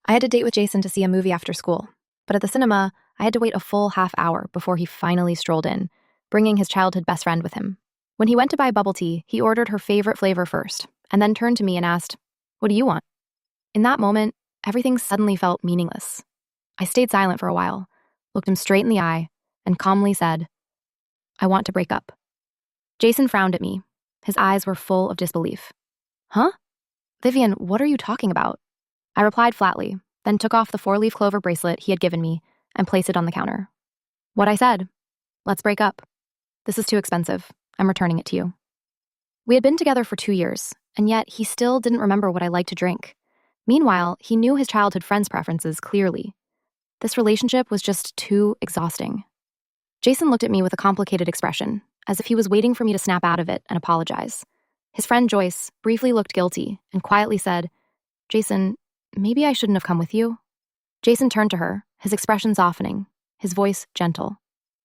I had a date with Jason to see a movie after school, but at the cinema, I had to wait a full half hour before he finally strolled in, bringing his childhood best friend with him. When he went to buy bubble tea, he ordered her favorite flavor first, and then turned to me and asked, "What do you want?" In that moment, everything suddenly felt meaningless. I stayed silent for a while, looked him straight in the eye, and calmly said, "I want to break up." Jason frowned at me. His eyes were full of disbelief. "Huh? Vivian, what are you talking about?" I replied flatly, then took off the 4-leaf clover bracelet he had given me and placed it on the counter. What I said, "Let's break up. This is too expensive. I'm returning it to you." We had been together for 2 years, and yet he still didn't remember what I liked to drink. Meanwhile, he knew his childhood friends' preferences clearly. This relationship was just too exhausting. Jason looked at me with a complicated expression, as if he was waiting for me to snap out of it and apologize. His friend Joyce briefly looked guilty and quietly said, "Jason, maybe I shouldn't have come with you." Jason turned to her, his expression softening, his voice gentle.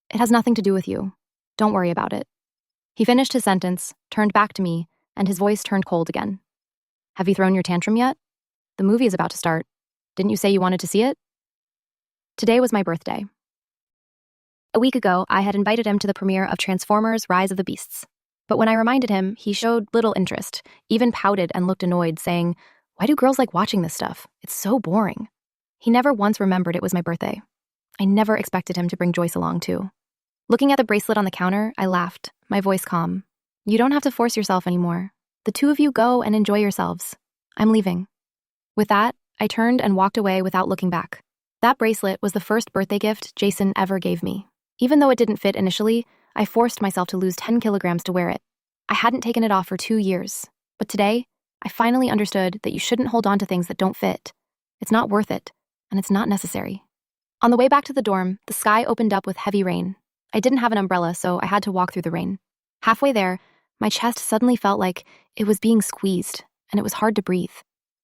"It has nothing to do with you. Don't worry about it." He finished his sentence, turned back to me, and his voice turned cold again. "Have you thrown your tantrum yet? The movie is about to start. Didn't you say you wanted to see it?" Today was my birthday. A week ago, I had invited him to the premiere of Transformers: Rise of the Beasts. But when I reminded him, he showed little interest, even pouted and looked annoyed, saying, "Why do girls like watching this stuff? It's so boring." He never once remembered it was my birthday. I never expected him to bring Joyce along, too. Looking at the bracelet on the counter, I laughed, my voice calm. "You don't have to force yourself anymore. The two of you go and enjoy yourselves. I'm leaving." With that, I turned and walked away without looking back. That bracelet was the first birthday gift Jason ever gave me. Even though it didn't fit initially, I forced myself to lose 10 kilograms to wear it. I hadn't taken it off for 2 years, but today, I finally understood that you shouldn't hold on to things that don't fit. It's not worth it, and it's not necessary. On the way back to the dorm, the sky opened up with heavy rain. I didn't have an umbrella, so I had to walk through the rain. Halfway there, my chest suddenly felt like it was being squeezed, and it was hard to breathe.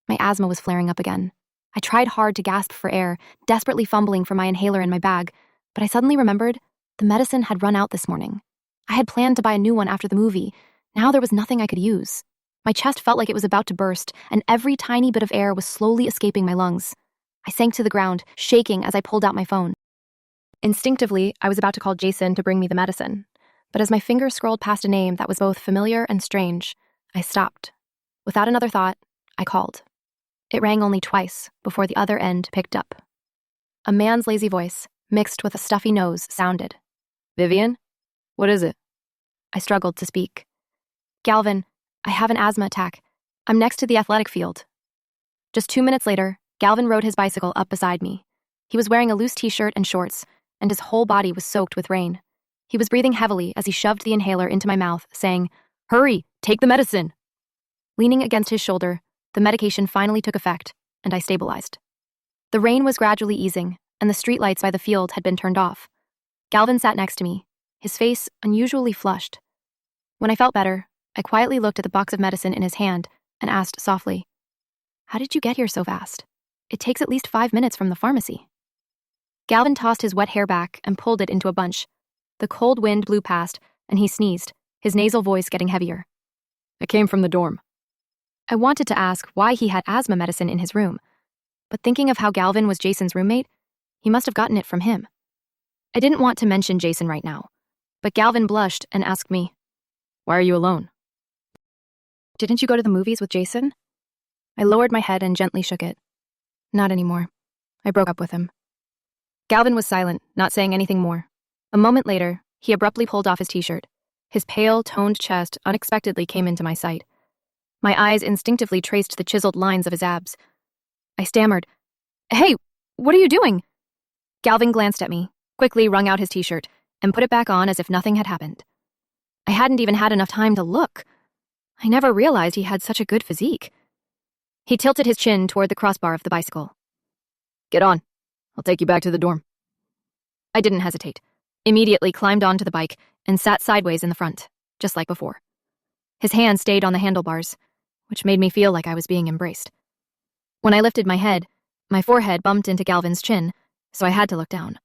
My asthma was flaring up again. I tried hard to gasp for air, desperately fumbling for my inhaler in my bag, but I suddenly remembered the medicine had run out this morning. I had planned to buy a new one after the movie. Now there was nothing I could use. My chest felt like it was about to burst, and every tiny bit of air was slowly escaping my lungs. I sank to the ground, shaking as I pulled out my phone. Instinctively, I was about to call Jason to bring me the medicine, but as my finger scrolled past a name that was both familiar and strange, I stopped. Without another thought, I called. It rang only twice before the other end picked up. A man's lazy voice, mixed with a stuffy nose, sounded. "Vivian? What is it?" I struggled to speak. "Galvin, I have an asthma attack. I'm next to the athletic field." Just 2 minutes later, Galvin rode his bicycle up beside me. He was wearing a loose t-shirt and shorts, and his whole body was soaked with rain. He was breathing heavily as he shoved the inhaler into my mouth, saying, "Hurry, take the medicine." Leaning against his shoulder, the medication finally took effect, and I stabilized. The rain was gradually easing, and the streetlights by the field had been turned off. Galvin sat next to me, his face unusually flushed. When I felt better, I quietly looked at the box of medicine in his hand and asked softly, "How did you get here so fast? It takes at least 5 minutes from the pharmacy." Galvin tossed his wet hair back and pulled it into a bunch. The cold wind blew past, and he sneezed, his nasal voice getting heavier. "I came from the dorm." I wanted to ask why he had asthma medicine in his room, but thinking of how Galvin was Jason's roommate, he must have gotten it from him. I didn't want to mention Jason right now, but Galvin blushed and asked me, "Why are you alone?" "Didn't you go to the movies with Jason?" I lowered my head and gently shook it. "Not anymore. I broke up with him." Galvin was silent, not saying anything more. A moment later, he abruptly pulled off his t-shirt. His pale, toned chest unexpectedly came into my sight. My eyes instinctively traced the chiseled lines of his abs. I stammered, "Hey, what are you doing?" Galvin glanced at me, quickly wrung out his t-shirt, and put it back on as if nothing had happened. I hadn't even had enough time to look. I never realized he had such a good physique. He tilted his chin toward the crossbar of the bicycle. "Get on. I'll take you back to the dorm." I didn't hesitate, immediately climbed onto the bike and sat sideways in the front, just like before. His hand stayed on the handlebars, which made me feel like I was being embraced. When I lifted my head, my forehead bumped into Galvin's chin, so I had to look down.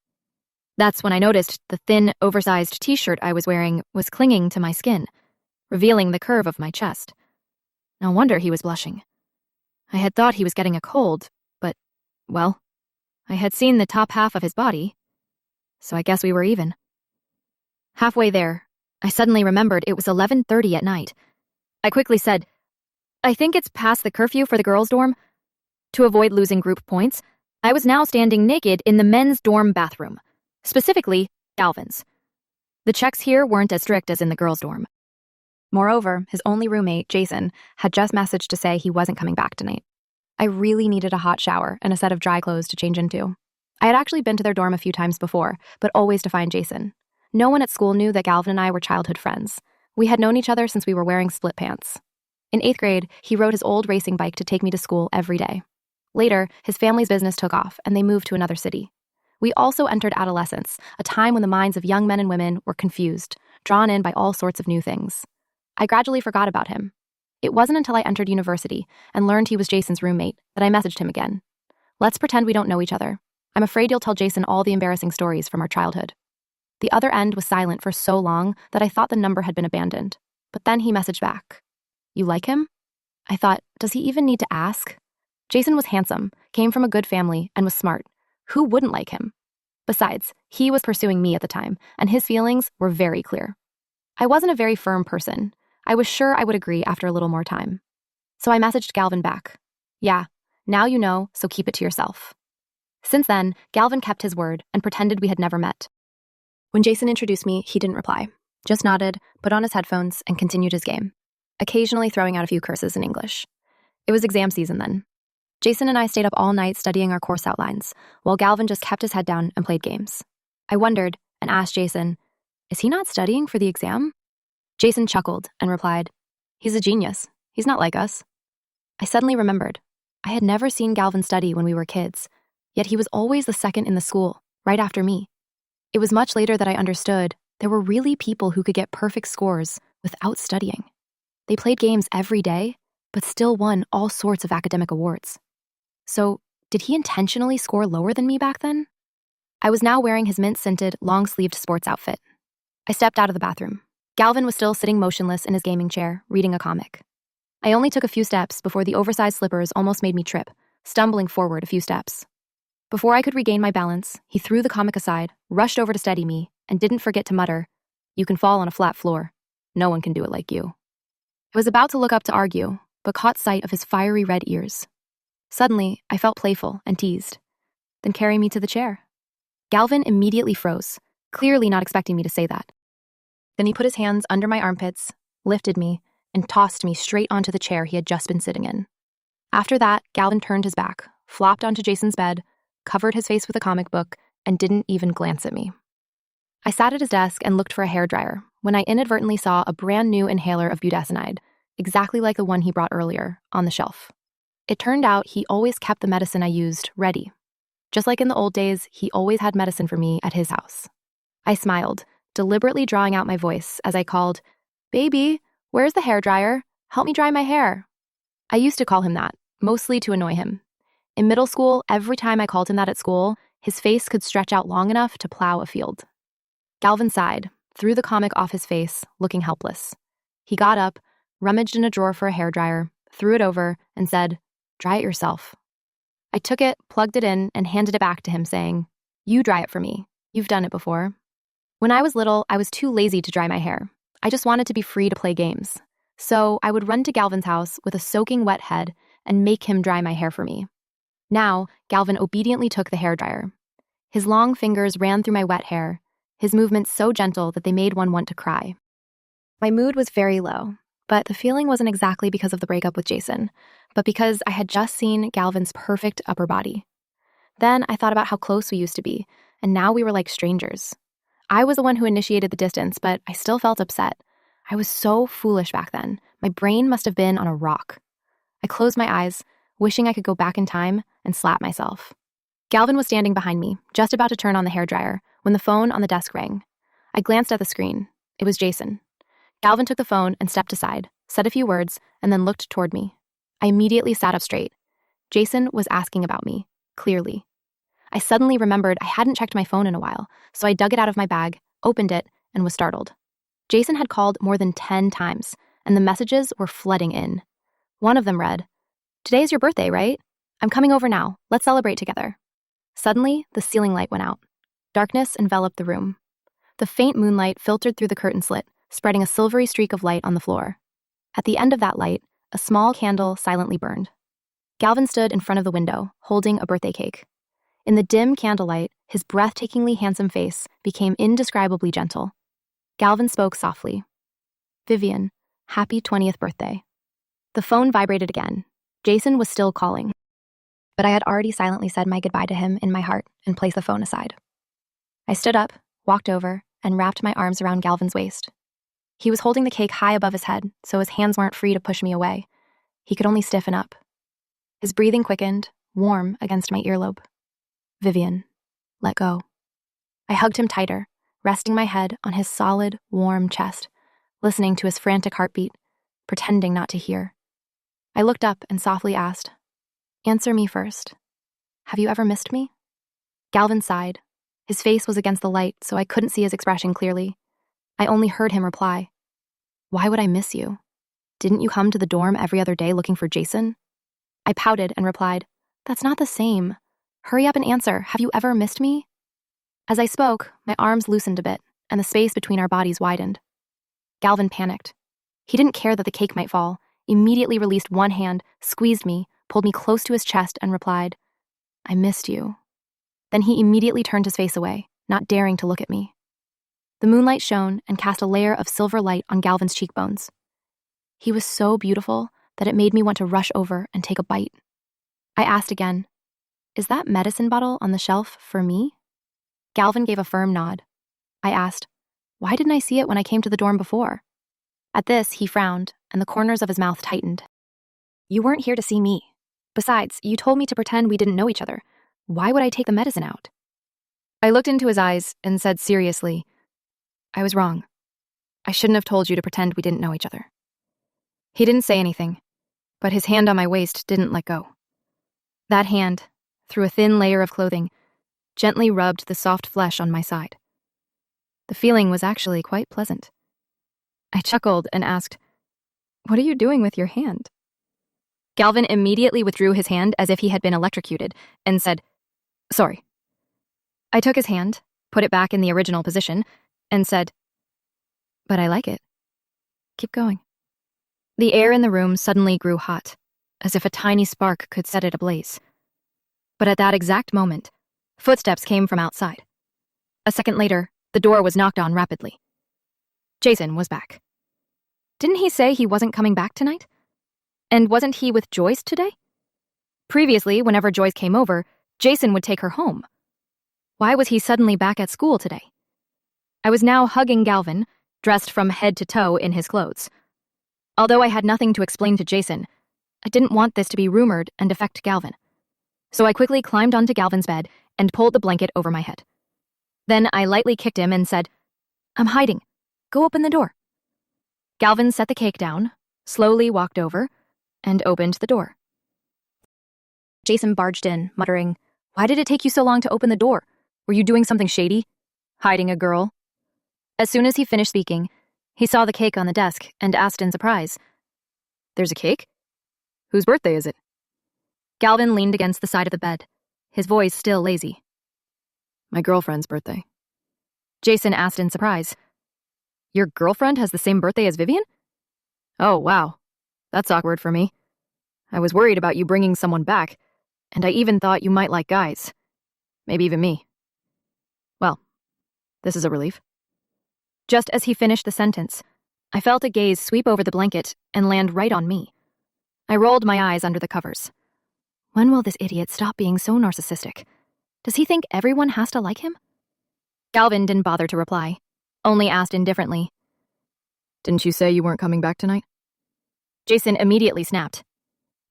That's when I noticed the thin, oversized t-shirt I was wearing was clinging to my skin, revealing the curve of my chest. No wonder he was blushing. I had thought he was getting a cold, but Well, I had seen the top half of his body, so I guess we were even. Halfway there, I suddenly remembered it was 11:30 at night. I quickly said, I think it's past the curfew for the girls' dorm. To avoid losing group points, I was now standing naked in the men's dorm bathroom, specifically Galvin's. The checks here weren't as strict as in the girls' dorm. Moreover, his only roommate, Jason, had just messaged to say he wasn't coming back tonight. I really needed a hot shower and a set of dry clothes to change into. I had actually been to their dorm a few times before, but always to find Jason. No one at school knew that Galvin and I were childhood friends. We had known each other since we were wearing split pants. In 8th grade, he rode his old racing bike to take me to school every day. Later, his family's business took off, and they moved to another city. We also entered adolescence, a time when the minds of young men and women were confused, drawn in by all sorts of new things. I gradually forgot about him. It wasn't until I entered university and learned he was Jason's roommate that I messaged him again. Let's pretend we don't know each other. I'm afraid you'll tell Jason all the embarrassing stories from our childhood. The other end was silent for so long that I thought the number had been abandoned. But then he messaged back. You like him? I thought, does he even need to ask? Jason was handsome, came from a good family, and was smart. Who wouldn't like him? Besides, he was pursuing me at the time, and his feelings were very clear. I wasn't a very firm person. I was sure I would agree after a little more time. So I messaged Galvin back. Yeah, now you know, so keep it to yourself. Since then, Galvin kept his word and pretended we had never met. When Jason introduced me, he didn't reply, just nodded, put on his headphones, and continued his game, occasionally throwing out a few curses in English. It was exam season then. Jason and I stayed up all night studying our course outlines, while Galvin just kept his head down and played games. I wondered and asked Jason, is he not studying for the exam? Jason chuckled and replied, he's a genius. He's not like us. I suddenly remembered. I had never seen Galvin study when we were kids, yet he was always the second in the school, right after me. It was much later that I understood there were really people who could get perfect scores without studying. They played games every day, but still won all sorts of academic awards. So, did he intentionally score lower than me back then? I was now wearing his mint-scented, long-sleeved sports outfit. I stepped out of the bathroom. Galvin was still sitting motionless in his gaming chair, reading a comic. I only took a few steps before the oversized slippers almost made me trip, stumbling forward a few steps. Before I could regain my balance, he threw the comic aside, rushed over to steady me, and didn't forget to mutter, you can fall on a flat floor. No one can do it like you. I was about to look up to argue, but caught sight of his fiery red ears. Suddenly, I felt playful and teased. Then carry me to the chair. Galvin immediately froze, clearly not expecting me to say that. Then he put his hands under my armpits, lifted me, and tossed me straight onto the chair he had just been sitting in. After that, Galvin turned his back, flopped onto Jason's bed, covered his face with a comic book, and didn't even glance at me. I sat at his desk and looked for a hairdryer when I inadvertently saw a brand new inhaler of budesonide, exactly like the one he brought earlier, on the shelf. It turned out he always kept the medicine I used ready. Just like in the old days, he always had medicine for me at his house. I smiled, deliberately drawing out my voice as I called, Baby, where's the hairdryer? Help me dry my hair. I used to call him that, mostly to annoy him. In middle school, every time I called him that at school, his face could stretch out long enough to plow a field. Galvin sighed, threw the comic off his face, looking helpless. He got up, rummaged in a drawer for a hairdryer, threw it over, and said, Dry it yourself. I took it, plugged it in, and handed it back to him, saying, You dry it for me. You've done it before. When I was little, I was too lazy to dry my hair. I just wanted to be free to play games. So I would run to Galvin's house with a soaking wet head and make him dry my hair for me. Now, Galvin obediently took the hairdryer. His long fingers ran through my wet hair, his movements so gentle that they made one want to cry. My mood was very low, but the feeling wasn't exactly because of the breakup with Jason, but because I had just seen Galvin's perfect upper body. Then I thought about how close we used to be, and now we were like strangers. I was the one who initiated the distance, but I still felt upset. I was so foolish back then. My brain must have been on a rock. I closed my eyes, wishing I could go back in time and slap myself. Galvin was standing behind me, just about to turn on the hairdryer, when the phone on the desk rang. I glanced at the screen. It was Jason. Galvin took the phone and stepped aside, said a few words, and then looked toward me. I immediately sat up straight. Jason was asking about me, clearly. I suddenly remembered I hadn't checked my phone in a while, so I dug it out of my bag, opened it, and was startled. Jason had called more than 10 times, and the messages were flooding in. One of them read, Today's your birthday, right? I'm coming over now. Let's celebrate together. Suddenly, the ceiling light went out. Darkness enveloped the room. The faint moonlight filtered through the curtain slit, spreading a silvery streak of light on the floor. At the end of that light, a small candle silently burned. Galvin stood in front of the window, holding a birthday cake. In the dim candlelight, his breathtakingly handsome face became indescribably gentle. Galvin spoke softly. Vivian, happy 20th birthday. The phone vibrated again. Jason was still calling, but I had already silently said my goodbye to him in my heart and placed the phone aside. I stood up, walked over, and wrapped my arms around Galvin's waist. He was holding the cake high above his head, so his hands weren't free to push me away. He could only stiffen up. His breathing quickened, warm against my earlobe. Vivian, let go. I hugged him tighter, resting my head on his solid, warm chest, listening to his frantic heartbeat, pretending not to hear. I looked up and softly asked, "Answer me first. Have you ever missed me?" Galvin sighed. His face was against the light, so I couldn't see his expression clearly. I only heard him reply, "Why would I miss you? Didn't you come to the dorm every other day looking for Jason?" I pouted and replied, "That's not the same. Hurry up and answer. Have you ever missed me?" As I spoke, my arms loosened a bit, and the space between our bodies widened. Galvin panicked. He didn't care that the cake might fall, immediately released one hand, squeezed me, pulled me close to his chest, and replied, "I missed you." Then he immediately turned his face away, not daring to look at me. The moonlight shone and cast a layer of silver light on Galvin's cheekbones. He was so beautiful that it made me want to rush over and take a bite. I asked again, "Is that medicine bottle on the shelf for me?" Galvin gave a firm nod. I asked, "Why didn't I see it when I came to the dorm before?" At this, he frowned, and the corners of his mouth tightened. "You weren't here to see me. Besides, you told me to pretend we didn't know each other. Why would I take the medicine out?" I looked into his eyes and said seriously, "I was wrong. I shouldn't have told you to pretend we didn't know each other." He didn't say anything, but his hand on my waist didn't let go. That hand, through a thin layer of clothing, gently rubbed the soft flesh on my side. The feeling was actually quite pleasant. I chuckled and asked, "What are you doing with your hand?" Galvin immediately withdrew his hand as if he had been electrocuted and said, "Sorry." I took his hand, put it back in the original position, and said, "But I like it. Keep going." The air in the room suddenly grew hot, as if a tiny spark could set it ablaze. But at that exact moment, footsteps came from outside. A second later, the door was knocked on rapidly. Jason was back. Didn't he say he wasn't coming back tonight? And wasn't he with Joyce today? Previously, whenever Joyce came over, Jason would take her home. Why was he suddenly back at school today? I was now hugging Galvin, dressed from head to toe in his clothes. Although I had nothing to explain to Jason, I didn't want this to be rumored and affect Galvin. So I quickly climbed onto Galvin's bed and pulled the blanket over my head. Then I lightly kicked him and said, "I'm hiding. Go open the door." Galvin set the cake down, slowly walked over, and opened the door. Jason barged in, muttering, "Why did it take you so long to open the door? Were you doing something shady? Hiding a girl?" As soon as he finished speaking, he saw the cake on the desk and asked in surprise, "There's a cake? Whose birthday is it?" Galvin leaned against the side of the bed, his voice still lazy. "My girlfriend's birthday." Jason asked in surprise, "Your girlfriend has the same birthday as Vivian? Oh, wow. That's awkward for me. I was worried about you bringing someone back, and I even thought you might like guys. Maybe even me. Well, this is a relief." Just as he finished the sentence, I felt a gaze sweep over the blanket and land right on me. I rolled my eyes under the covers. When will this idiot stop being so narcissistic? Does he think everyone has to like him? Galvin didn't bother to reply, only asked indifferently, "Didn't you say you weren't coming back tonight?" Jason immediately snapped.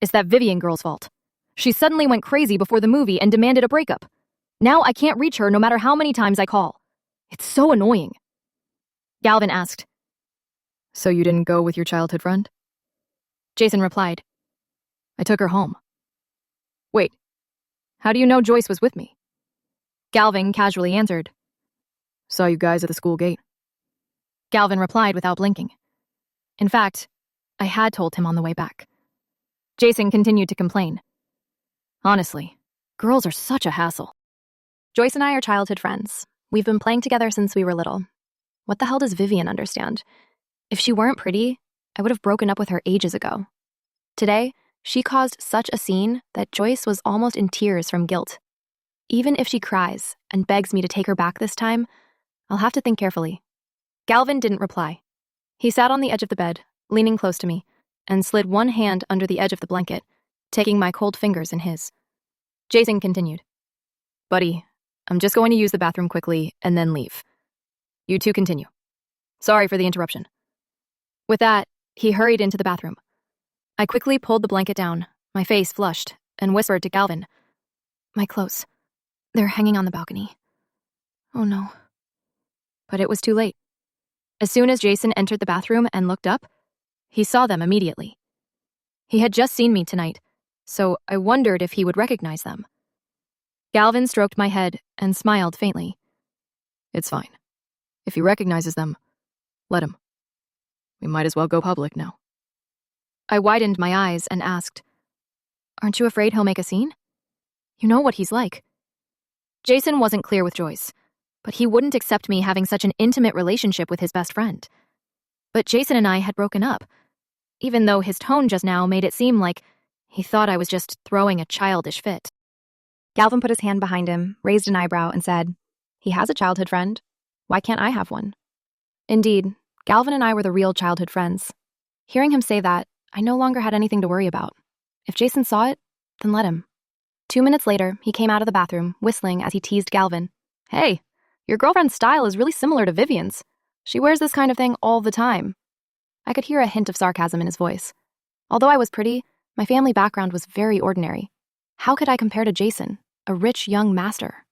"It's that Vivian girl's fault. She suddenly went crazy before the movie and demanded a breakup. Now I can't reach her no matter how many times I call. It's so annoying." Galvin asked, "So you didn't go with your childhood friend?" Jason replied, "I took her home." "Wait, how do you know Joyce was with me?" Galvin casually answered, "Saw you guys at the school gate." Galvin replied without blinking. In fact, I had told him on the way back. Jason continued to complain. Honestly, girls are such a hassle. Joyce and I are childhood friends. We've been playing together since we were little. What the hell does Vivian understand? If she weren't pretty, I would have broken up with her ages ago. Today, she caused such a scene that Joyce was almost in tears from guilt. Even if she cries and begs me to take her back this time, I'll have to think carefully. Galvin didn't reply. He sat on the edge of the bed, leaning close to me, and slid one hand under the edge of the blanket, taking my cold fingers in his. Jason continued. Buddy, I'm just going to use the bathroom quickly and then leave. You two continue. Sorry for the interruption. With that, he hurried into the bathroom. I quickly pulled the blanket down, my face flushed, and whispered to Galvin, my clothes. They're hanging on the balcony. Oh no. But it was too late. As soon as Jason entered the bathroom and looked up, he saw them immediately. He had just seen me tonight, so I wondered if he would recognize them. Galvin stroked my head and smiled faintly. It's fine. If he recognizes them, let him. We might as well go public now. I widened my eyes and asked, Aren't you afraid he'll make a scene? You know what he's like. Jason wasn't clear with Joyce, but he wouldn't accept me having such an intimate relationship with his best friend. But Jason and I had broken up, even though his tone just now made it seem like he thought I was just throwing a childish fit. Galvin put his hand behind him, raised an eyebrow, and said, He has a childhood friend. Why can't I have one? Indeed, Galvin and I were the real childhood friends. Hearing him say that, I no longer had anything to worry about. If Jason saw it, then let him. 2 minutes later, he came out of the bathroom, whistling as he teased Galvin. Hey, your girlfriend's style is really similar to Vivian's. She wears this kind of thing all the time. I could hear a hint of sarcasm in his voice. Although I was pretty, my family background was very ordinary. How could I compare to Jason, a rich young master?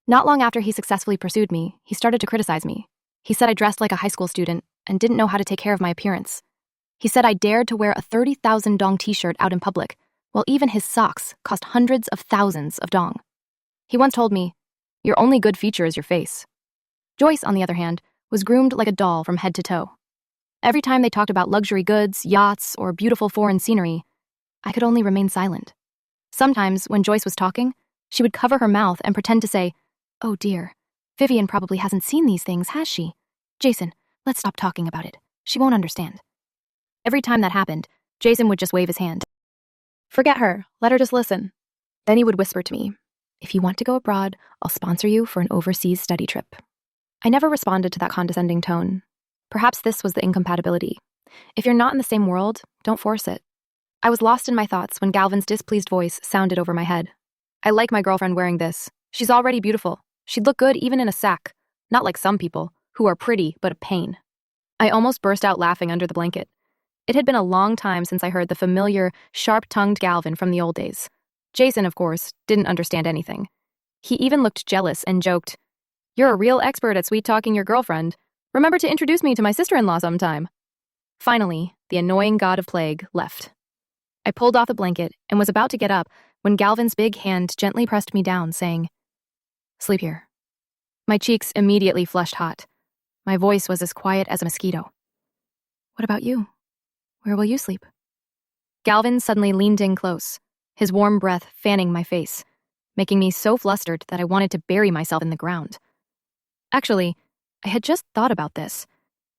Not long after he successfully pursued me, he started to criticize me. He said I dressed like a high school student and didn't know how to take care of my appearance. He said I dared to wear a 30,000 dong t-shirt out in public, while even his socks cost hundreds of thousands of dong. He once told me, Your only good feature is your face. Joyce, on the other hand, was groomed like a doll from head to toe. Every time they talked about luxury goods, yachts, or beautiful foreign scenery, I could only remain silent. Sometimes, when Joyce was talking, she would cover her mouth and pretend to say, Oh dear, Vivian probably hasn't seen these things, has she? Jason, let's stop talking about it. She won't understand. Every time that happened, Jason would just wave his hand. Forget her, let her just listen. Then he would whisper to me, If you want to go abroad, I'll sponsor you for an overseas study trip. I never responded to that condescending tone. Perhaps this was the incompatibility. If you're not in the same world, don't force it. I was lost in my thoughts when Galvin's displeased voice sounded over my head. I like my girlfriend wearing this. She's already beautiful. She'd look good even in a sack. Not like some people, who are pretty but a pain. I almost burst out laughing under the blanket. It had been a long time since I heard the familiar, sharp-tongued Galvin from the old days. Jason, of course, didn't understand anything. He even looked jealous and joked, You're a real expert at sweet-talking your girlfriend. Remember to introduce me to my sister-in-law sometime. Finally, the annoying god of plague left. I pulled off the blanket and was about to get up when Galvin's big hand gently pressed me down, saying, Sleep here. My cheeks immediately flushed hot. My voice was as quiet as a mosquito. What about you? Where will you sleep? Galvin suddenly leaned in close, his warm breath fanning my face, making me so flustered that I wanted to bury myself in the ground. Actually, I had just thought about this,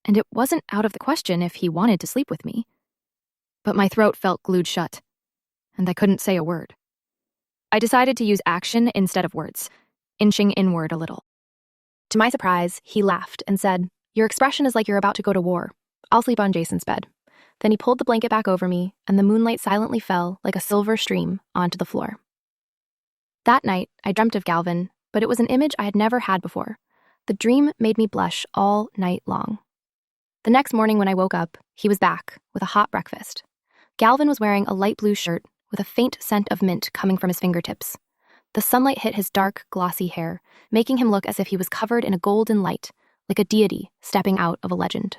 and it wasn't out of the question if he wanted to sleep with me. But my throat felt glued shut, and I couldn't say a word. I decided to use action instead of words, inching inward a little. To my surprise, he laughed and said, Your expression is like you're about to go to war. I'll sleep on Jason's bed. Then he pulled the blanket back over me, and the moonlight silently fell like a silver stream onto the floor. That night, I dreamt of Galvin, but it was an image I had never had before. The dream made me blush all night long. The next morning when I woke up, he was back with a hot breakfast. Galvin was wearing a light blue shirt with a faint scent of mint coming from his fingertips. The sunlight hit his dark, glossy hair, making him look as if he was covered in a golden light, like a deity stepping out of a legend.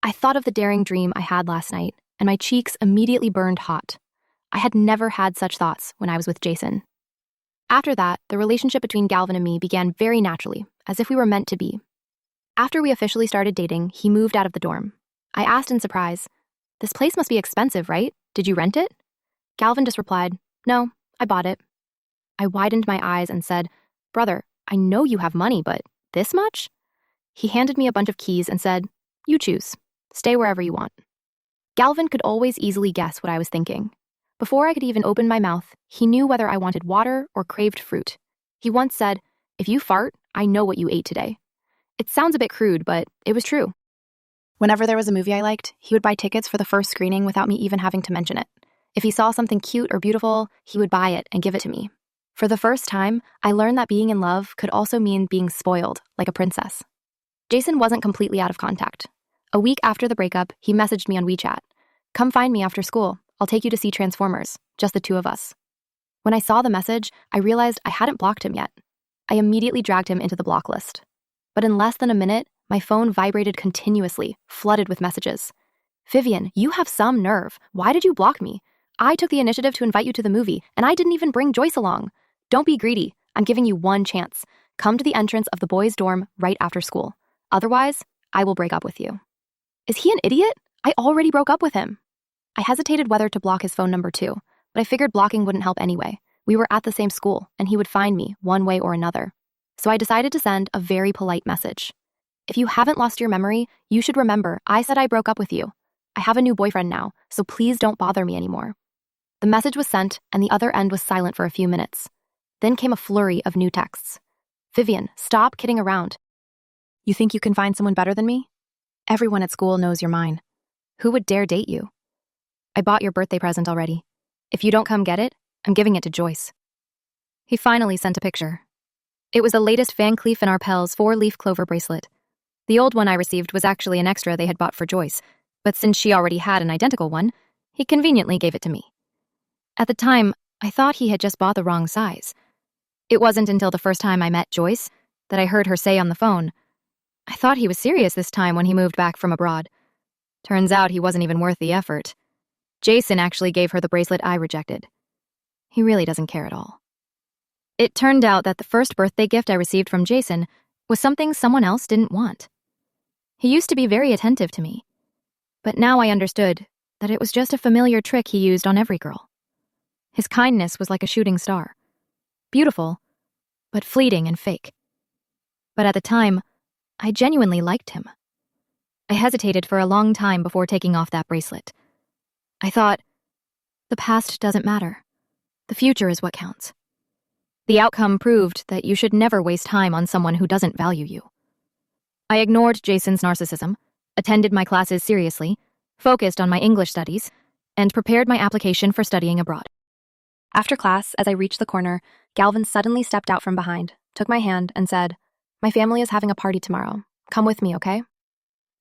I thought of the daring dream I had last night, and my cheeks immediately burned hot. I had never had such thoughts when I was with Jason. After that, the relationship between Galvin and me began very naturally, as if we were meant to be. After we officially started dating, he moved out of the dorm. I asked in surprise, This place must be expensive, right? Did you rent it? Galvin just replied, No, I bought it. I widened my eyes and said, "Brother, I know you have money, but this much?" He handed me a bunch of keys and said, "You choose. Stay wherever you want." Galvin could always easily guess what I was thinking. Before I could even open my mouth, he knew whether I wanted water or craved fruit. He once said, "If you fart, I know what you ate today." It sounds a bit crude, but it was true. Whenever there was a movie I liked, he would buy tickets for the first screening without me even having to mention it. If he saw something cute or beautiful, he would buy it and give it to me. For the first time, I learned that being in love could also mean being spoiled, like a princess. Jason wasn't completely out of contact. A week after the breakup, he messaged me on WeChat. "Come find me after school. I'll take you to see Transformers, just the two of us." When I saw the message, I realized I hadn't blocked him yet. I immediately dragged him into the block list. But in less than a minute, my phone vibrated continuously, flooded with messages. "Vivian, you have some nerve. Why did you block me? I took the initiative to invite you to the movie, and I didn't even bring Joyce along. Don't be greedy. I'm giving you one chance. Come to the entrance of the boys' dorm right after school. Otherwise, I will break up with you." Is he an idiot? I already broke up with him. I hesitated whether to block his phone number too, but I figured blocking wouldn't help anyway. We were at the same school, and he would find me one way or another. So I decided to send a very polite message. "If you haven't lost your memory, you should remember I said I broke up with you. I have a new boyfriend now, so please don't bother me anymore." The message was sent, and the other end was silent for a few minutes. Then came a flurry of new texts. "Vivian, stop kidding around. You think you can find someone better than me? Everyone at school knows you're mine. Who would dare date you? I bought your birthday present already. If you don't come get it, I'm giving it to Joyce." He finally sent a picture. It was the latest Van Cleef & Arpels 4-leaf clover bracelet. The old one I received was actually an extra they had bought for Joyce, but since she already had an identical one, he conveniently gave it to me. At the time, I thought he had just bought the wrong size. It wasn't until the first time I met Joyce that I heard her say on the phone, "I thought he was serious this time when he moved back from abroad." Turns out he wasn't even worth the effort. Jason actually gave her the bracelet I rejected. He really doesn't care at all. It turned out that the first birthday gift I received from Jason was something someone else didn't want. He used to be very attentive to me, but now I understood that it was just a familiar trick he used on every girl. His kindness was like a shooting star. Beautiful, but fleeting and fake. But at the time, I genuinely liked him. I hesitated for a long time before taking off that bracelet. I thought, the past doesn't matter. The future is what counts. The outcome proved that you should never waste time on someone who doesn't value you. I ignored Jason's narcissism, attended my classes seriously, focused on my English studies, and prepared my application for studying abroad. After class, as I reached the corner, Galvin suddenly stepped out from behind, took my hand, and said, "My family is having a party tomorrow. Come with me, okay?"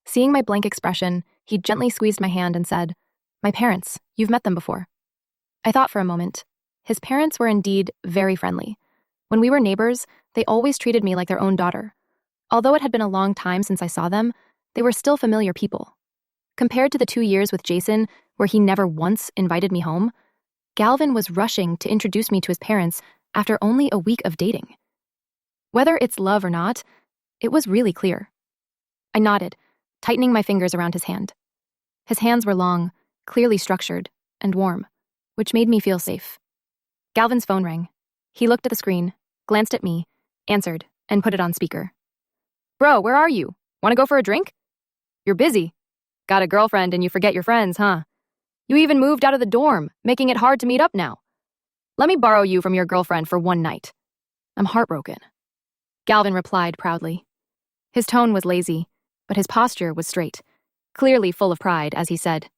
Seeing my blank expression, he gently squeezed my hand and said, "My parents, you've met them before." I thought for a moment. His parents were indeed very friendly. When we were neighbors, they always treated me like their own daughter. Although it had been a long time since I saw them, they were still familiar people. Compared to the 2 years with Jason, where he never once invited me home, Galvin was rushing to introduce me to his parents after only a week of dating. Whether it's love or not, it was really clear. I nodded, tightening my fingers around his hand. His hands were long, clearly structured, and warm, which made me feel safe. Galvin's phone rang. He looked at the screen, glanced at me, answered, and put it on speaker. "Bro, where are you? Want to go for a drink? You're busy. Got a girlfriend and you forget your friends, huh? You even moved out of the dorm, making it hard to meet up now. Let me borrow you from your girlfriend for one night. I'm heartbroken." Galvin replied proudly. His tone was lazy, but his posture was straight, clearly full of pride as he said,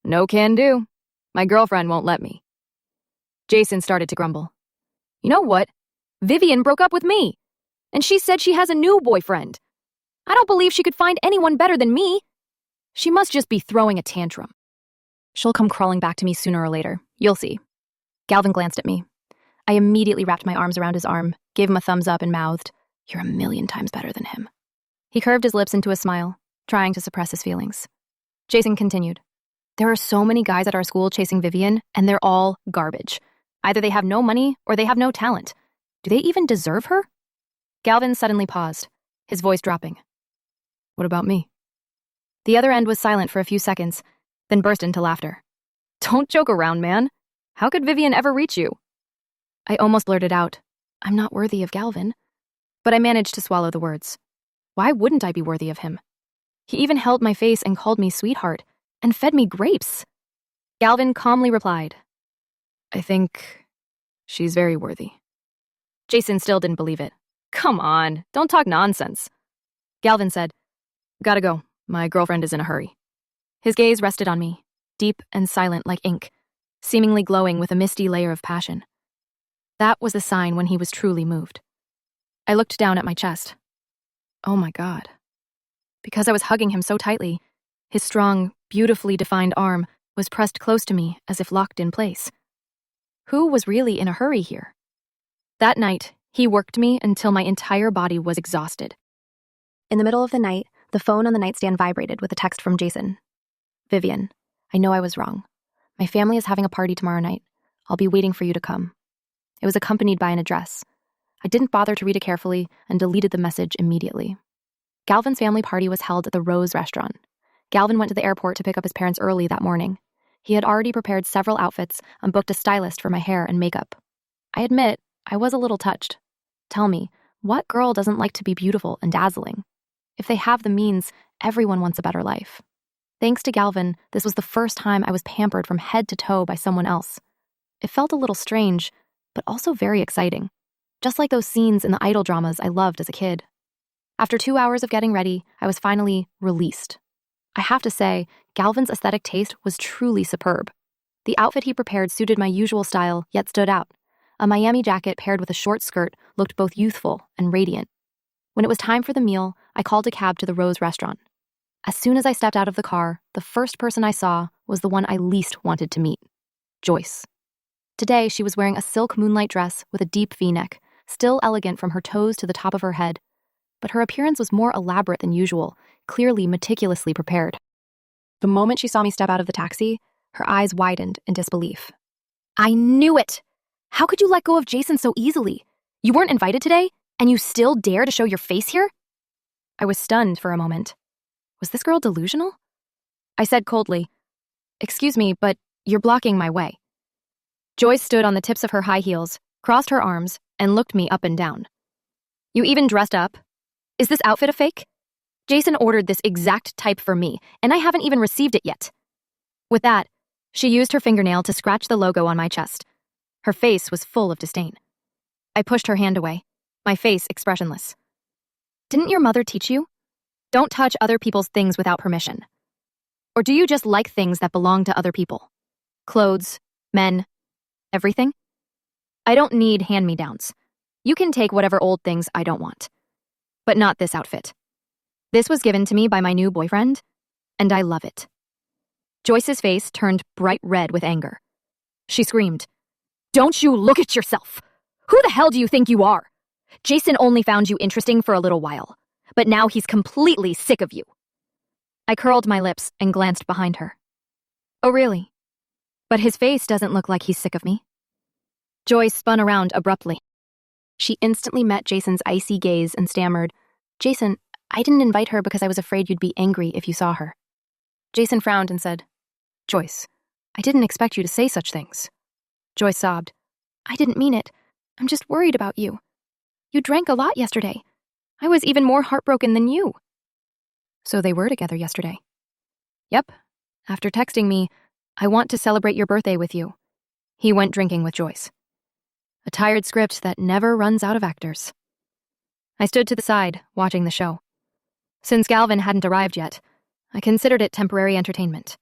"No can do. My girlfriend won't let me." Jason started to grumble. "You know what? Vivian broke up with me, and she said she has a new boyfriend. I don't believe she could find anyone better than me. She must just be throwing a tantrum. She'll come crawling back to me sooner or later. You'll see." Galvin glanced at me. I immediately wrapped my arms around his arm, gave him a thumbs up, and mouthed, "You're a million times better than him." He curved his lips into a smile, trying to suppress his feelings. Jason continued, "There are so many guys at our school chasing Vivian, and they're all garbage. Either they have no money or they have no talent. Do they even deserve her?" Galvin suddenly paused, his voice dropping. "What about me?" The other end was silent for a few seconds, then burst into laughter. "Don't joke around, man. How could Vivian ever reach you? I almost blurted out, "I'm not worthy of Galvin." But I managed to swallow the words. Why wouldn't I be worthy of him? He even held my face and called me sweetheart, and fed me grapes. Galvin calmly replied, "I think she's very worthy." Jason still didn't believe it. "Come on, don't talk nonsense." Galvin said, "Gotta go. My girlfriend is in a hurry." His gaze rested on me, deep and silent like ink, seemingly glowing with a misty layer of passion. That was the sign when he was truly moved. I looked down at my chest. Oh my God. Because I was hugging him so tightly, his strong, beautifully defined arm was pressed close to me as if locked in place. Who was really in a hurry here? That night, he worked me until my entire body was exhausted. In the middle of the night, the phone on the nightstand vibrated with a text from Jason. "Vivian, I know I was wrong. My family is having a party tomorrow night. I'll be waiting for you to come." It was accompanied by an address. I didn't bother to read it carefully and deleted the message immediately. Galvin's family party was held at the Rose restaurant. Galvin went to the airport to pick up his parents early that morning. He had already prepared several outfits and booked a stylist for my hair and makeup. I admit, I was a little touched. Tell me, what girl doesn't like to be beautiful and dazzling? If they have the means, everyone wants a better life. Thanks to Galvin, this was the first time I was pampered from head to toe by someone else. It felt a little strange, but also very exciting. Just like those scenes in the idol dramas I loved as a kid. After 2 hours of getting ready, I was finally released. I have to say, Galvin's aesthetic taste was truly superb. The outfit he prepared suited my usual style, yet stood out. A Miami jacket paired with a short skirt looked both youthful and radiant. When it was time for the meal, I called a cab to the Rose restaurant. As soon as I stepped out of the car, the first person I saw was the one I least wanted to meet, Joyce. Today, she was wearing a silk moonlight dress with a deep V-neck, still elegant from her toes to the top of her head. But her appearance was more elaborate than usual, clearly meticulously prepared. The moment she saw me step out of the taxi, her eyes widened in disbelief. "I knew it! How could you let go of Jason so easily? You weren't invited today, and you still dare to show your face here?" I was stunned for a moment. Was this girl delusional? I said coldly, "Excuse me, but you're blocking my way." Joyce stood on the tips of her high heels, crossed her arms, and looked me up and down. "You even dressed up? Is this outfit a fake? Jason ordered this exact type for me, and I haven't even received it yet." With that, she used her fingernail to scratch the logo on my chest. Her face was full of disdain. I pushed her hand away, my face expressionless. "Didn't your mother teach you? Don't touch other people's things without permission. Or do you just like things that belong to other people? Clothes, men, everything? I don't need hand-me-downs. You can take whatever old things I don't want. But not this outfit. This was given to me by my new boyfriend, and I love it." Joyce's face turned bright red with anger. She screamed, "Don't you look at yourself! Who the hell do you think you are? Jason only found you interesting for a little while, but now he's completely sick of you." I curled my lips and glanced behind her. "Oh, really? But his face doesn't look like he's sick of me." Joyce spun around abruptly. She instantly met Jason's icy gaze and stammered, "Jason, I didn't invite her because I was afraid you'd be angry if you saw her." Jason frowned and said, "Joyce, I didn't expect you to say such things." Joyce sobbed, "I didn't mean it. I'm just worried about you. You drank a lot yesterday. I was even more heartbroken than you." So they were together yesterday. "Yep. After texting me, 'I want to celebrate your birthday with you,' he went drinking with Joyce. A tired script that never runs out of actors." I stood to the side, watching the show. Since Galvin hadn't arrived yet, I considered it temporary entertainment.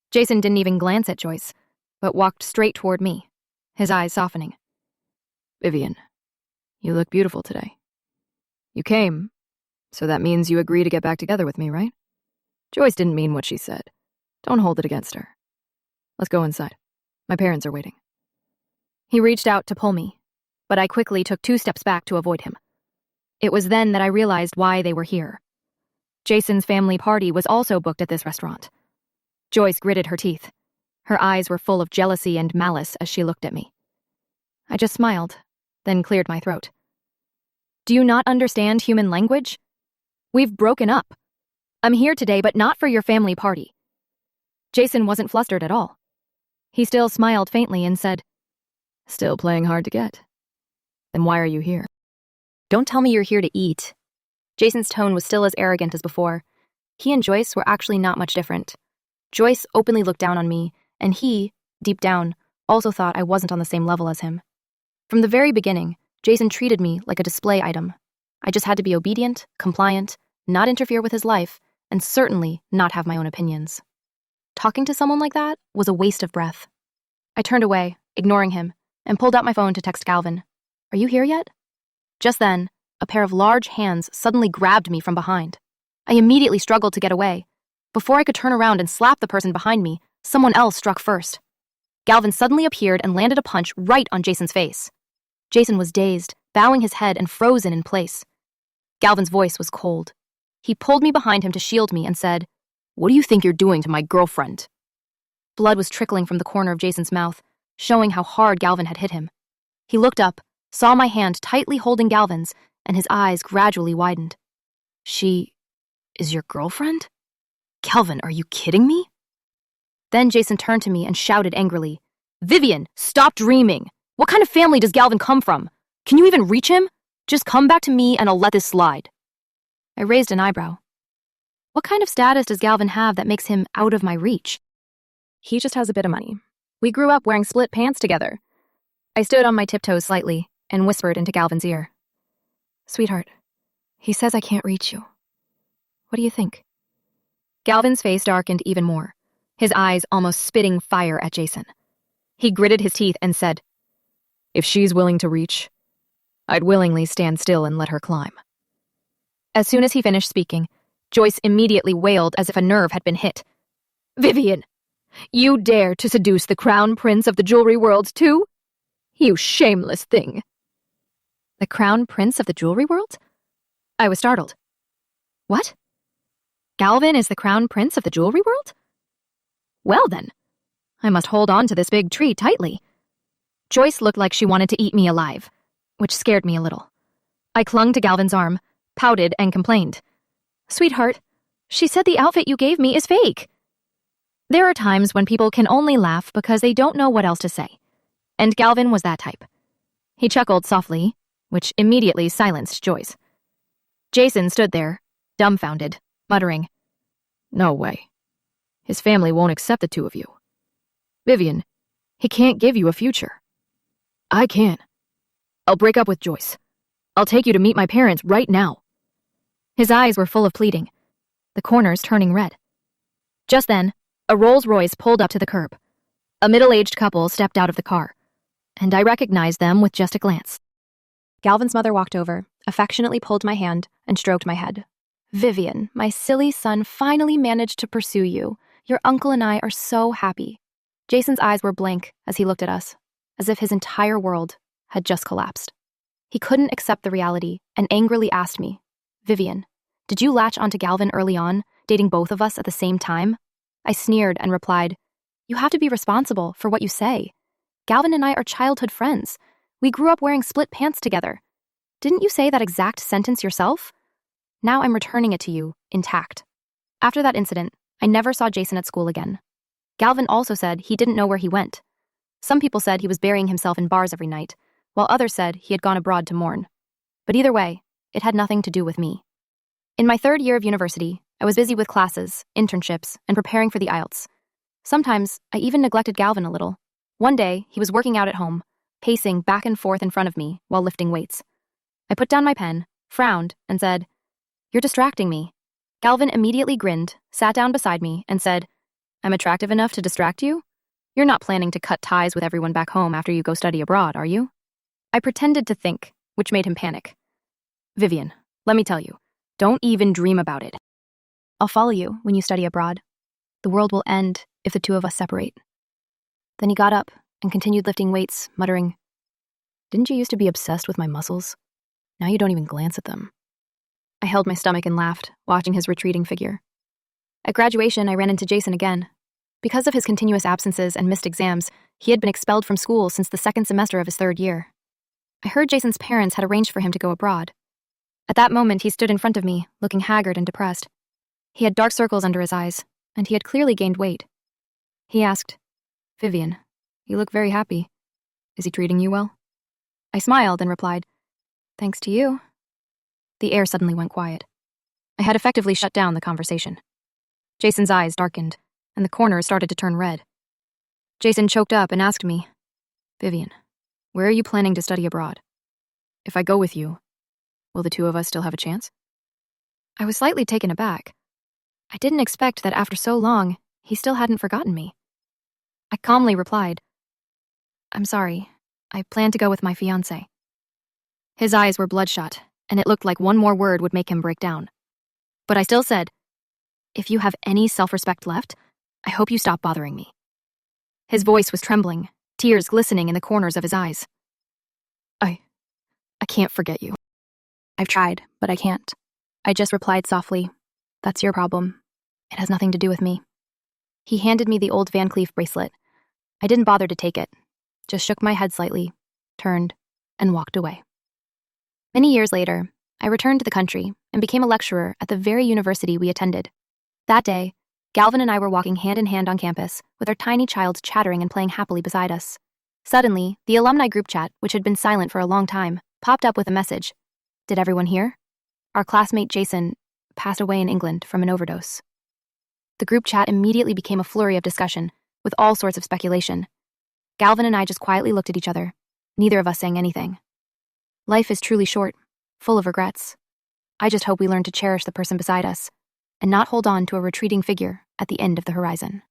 Jason didn't even glance at Joyce, but walked straight toward me, his eyes softening. "Vivian, you look beautiful today. You came, so that means you agree to get back together with me, right? Joyce didn't mean what she said. Don't hold it against her. Let's go inside. My parents are waiting." He reached out to pull me, but I quickly took 2 steps back to avoid him. It was then that I realized why they were here. Jason's family party was also booked at this restaurant. Joyce gritted her teeth. Her eyes were full of jealousy and malice as she looked at me. I just smiled, then cleared my throat. "Do you not understand human language? We've broken up. I'm here today, but not for your family party." Jason wasn't flustered at all. He still smiled faintly and said, Still playing hard to get. Then why are you here? Don't tell me you're here to eat. Jason's tone was still as arrogant as before. He and Joyce were actually not much different. Joyce openly looked down on me, and he, deep down, also thought I wasn't on the same level as him. From the very beginning, Jason treated me like a display item. I just had to be obedient, compliant, not interfere with his life, and certainly not have my own opinions. Talking to someone like that was a waste of breath. I turned away, ignoring him, and pulled out my phone to text Galvin. Are you here yet? Just then, a pair of large hands suddenly grabbed me from behind. I immediately struggled to get away. Before I could turn around and slap the person behind me, someone else struck first. Galvin suddenly appeared and landed a punch right on Jason's face. Jason was dazed, bowing his head and frozen in place. Galvin's voice was cold. He pulled me behind him to shield me and said, "What do you think you're doing to my girlfriend?" Blood was trickling from the corner of Jason's mouth, showing how hard Galvin had hit him. He looked up, saw my hand tightly holding Galvin's, and his eyes gradually widened. "She is your girlfriend? Galvin, are you kidding me?" Then Jason turned to me and shouted angrily, "Vivian, stop dreaming! What kind of family does Galvin come from? Can you even reach him? Just come back to me and I'll let this slide." I raised an eyebrow. What kind of status does Galvin have that makes him out of my reach? He just has a bit of money. We grew up wearing split pants together. I stood on my tiptoes slightly and whispered into Galvin's ear. "Sweetheart, he says I can't reach you. What do you think?" Galvin's face darkened even more, his eyes almost spitting fire at Jason. He gritted his teeth and said, "If she's willing to reach, I'd willingly stand still and let her climb." As soon as he finished speaking, Joyce immediately wailed as if a nerve had been hit. "Vivian, you dare to seduce the crown prince of the jewelry world too? You shameless thing." The crown prince of the jewelry world? I was startled. What? Galvin is the crown prince of the jewelry world? Well then, I must hold on to this big tree tightly. Joyce looked like she wanted to eat me alive, which scared me a little. I clung to Galvin's arm, pouted, and complained. "Sweetheart, she said the outfit you gave me is fake." There are times when people can only laugh because they don't know what else to say, and Galvin was that type. He chuckled softly, which immediately silenced Joyce. Jason stood there, dumbfounded, muttering, "No way. His family won't accept the two of you. Vivian, he can't give you a future. I can. I'll break up with Joyce. I'll take you to meet my parents right now." His eyes were full of pleading, the corners turning red. Just then, a Rolls-Royce pulled up to the curb. A middle-aged couple stepped out of the car, and I recognized them with just a glance. Galvin's mother walked over, affectionately pulled my hand, and stroked my head. "Vivian, my silly son finally managed to pursue you. Your uncle and I are so happy." Jason's eyes were blank as he looked at us, as if his entire world had just collapsed. He couldn't accept the reality and angrily asked me, "Vivian, did you latch onto Galvin early on, dating both of us at the same time?" I sneered and replied, "You have to be responsible for what you say. Galvin and I are childhood friends. We grew up wearing split pants together. Didn't you say that exact sentence yourself? Now I'm returning it to you, intact." After that incident, I never saw Jason at school again. Galvin also said he didn't know where he went. Some people said he was burying himself in bars every night, while others said he had gone abroad to mourn. But either way, it had nothing to do with me. In my 3rd year of university, I was busy with classes, internships, and preparing for the IELTS. Sometimes, I even neglected Galvin a little. One day, he was working out at home, pacing back and forth in front of me while lifting weights. I put down my pen, frowned, and said, "You're distracting me." Galvin immediately grinned, sat down beside me, and said, "I'm attractive enough to distract you? You're not planning to cut ties with everyone back home after you go study abroad, are you?" I pretended to think, which made him panic. "Vivian, let me tell you, don't even dream about it. I'll follow you when you study abroad. The world will end if the two of us separate." Then he got up and continued lifting weights, muttering, "Didn't you used to be obsessed with my muscles? Now you don't even glance at them." I held my stomach and laughed, watching his retreating figure. At graduation, I ran into Jason again. Because of his continuous absences and missed exams, he had been expelled from school since the 2nd semester of his 3rd year. I heard Jason's parents had arranged for him to go abroad. At that moment, he stood in front of me, looking haggard and depressed. He had dark circles under his eyes, and he had clearly gained weight. He asked, "Vivian, you look very happy. Is he treating you well? I smiled and replied, thanks to you. The air suddenly went quiet. I had effectively shut down the conversation. Jason's eyes darkened, and the corners started to turn red. Jason choked up and asked me, Vivian, where are you planning to study abroad? If I go with you, will the two of us still have a chance? I was slightly taken aback. I didn't expect that after so long, he still hadn't forgotten me. I calmly replied, I'm sorry, I plan to go with my fiancé. His eyes were bloodshot, and it looked like one more word would make him break down. But I still said, if you have any self-respect left, I hope you stop bothering me. His voice was trembling, tears glistening in the corners of his eyes. I can't forget you. I've tried, but I can't. I just replied softly, that's your problem. It has nothing to do with me. He handed me the old Van Cleef bracelet. I didn't bother to take it, just shook my head slightly, turned, and walked away. Many years later, I returned to the country and became a lecturer at the very university we attended. That day, Galvin and I were walking hand in hand on campus, with our tiny child chattering and playing happily beside us. Suddenly, the alumni group chat, which had been silent for a long time, popped up with a message. Did everyone hear? Our classmate Jason passed away in England from an overdose. The group chat immediately became a flurry of discussion, with all sorts of speculation. Galvin and I just quietly looked at each other, neither of us saying anything. Life is truly short, full of regrets. I just hope we learn to cherish the person beside us, and not hold on to a retreating figure at the end of the horizon.